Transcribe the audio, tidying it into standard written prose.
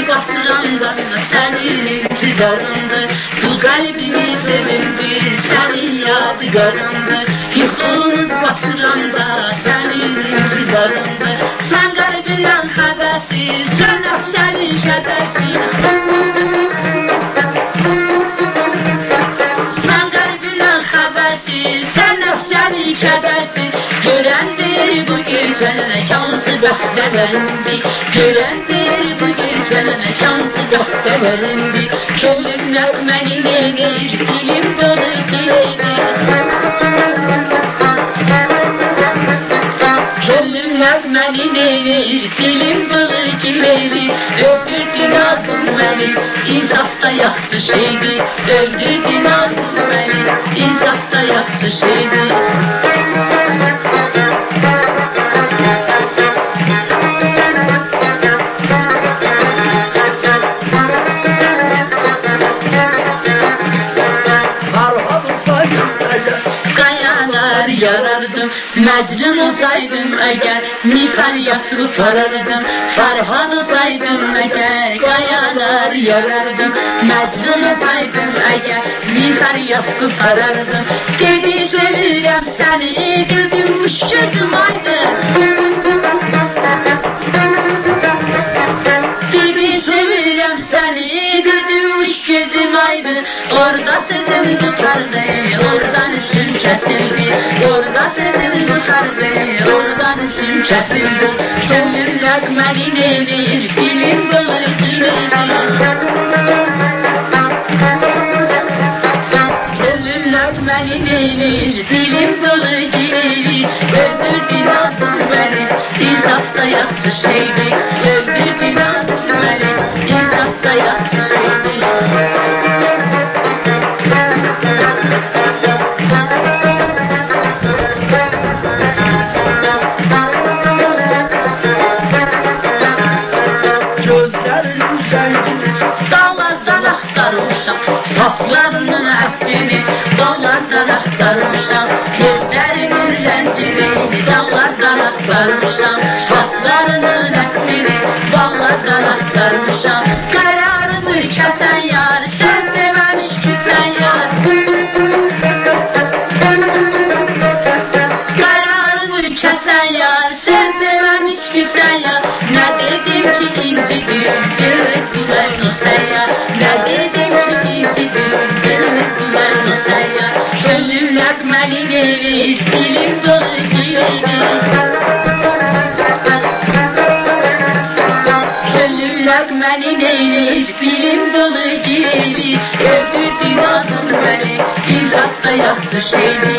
batıranda senin intidarındır. Bu kalbimi sevindir senin yadigarındır. Yıkılır batıranda senin intidarındır. Sen kalbinden habersiz, sen nefsenin şedersiz. Sen kalbinden habersiz, sen nefsenin şedersiz. Görendir bu gecene kansı bəhtələrindi. Görendir bu gecene kansı bəhtələrindi. Könlüm nəğməni verir, dilim dolu dileyir. Könlüm nəğməni verir, dilim dolu dileyir. Öldürdü nazım beni, insafda yaxşı şeydi. Öldürdü nazım beni, insafda yaxşı şeydi. Yarardım, məcnun olsaydım əgər, Mixal yatırıb arardım. Farhan olsaydım əgər, qayalar yarardım. Məcnun olsaydım əgər, Mixal yatırıb arardım. Dedi sevirəm səni, dedim gözüm aydın. Dedi sevirəm səni, dedim gözüm aydın. Orada sözüm tutardı, oradan üstüm kesildi. Orada sözüm tutardı, oradan üstüm kesildi. Könlüm nəğməni verir, dilim dolu dileyir. Könlüm nəğməni verir, dilim dolu dileyir. Öldürdü nazım beni, insafda yaxşı şeydi. Öldürdü nazım beni, insafda yaxşı şeydi. Saçlarının ətini dağlardan axtarmışam. Gözlərinin rəngini dağlardan axtarmışam. Saçlarının ətini dağlardan axtarmışam. Qararımı kəsən yar, sən deməmiş ki sən yar. Qararımı kəsən yar, sən deməmiş ki sən yar. Nə dedim ki incidir, evet bu mən o sən yar. Nə dedim ki incidir, evet bu mən o sən yar. Könlüm nəğməni verir, dilim dolu dileyir. Könlüm nəğməni verir, dilim dolu dileyir. Öldürdü nazım beni, insafda yaxşı şeydi.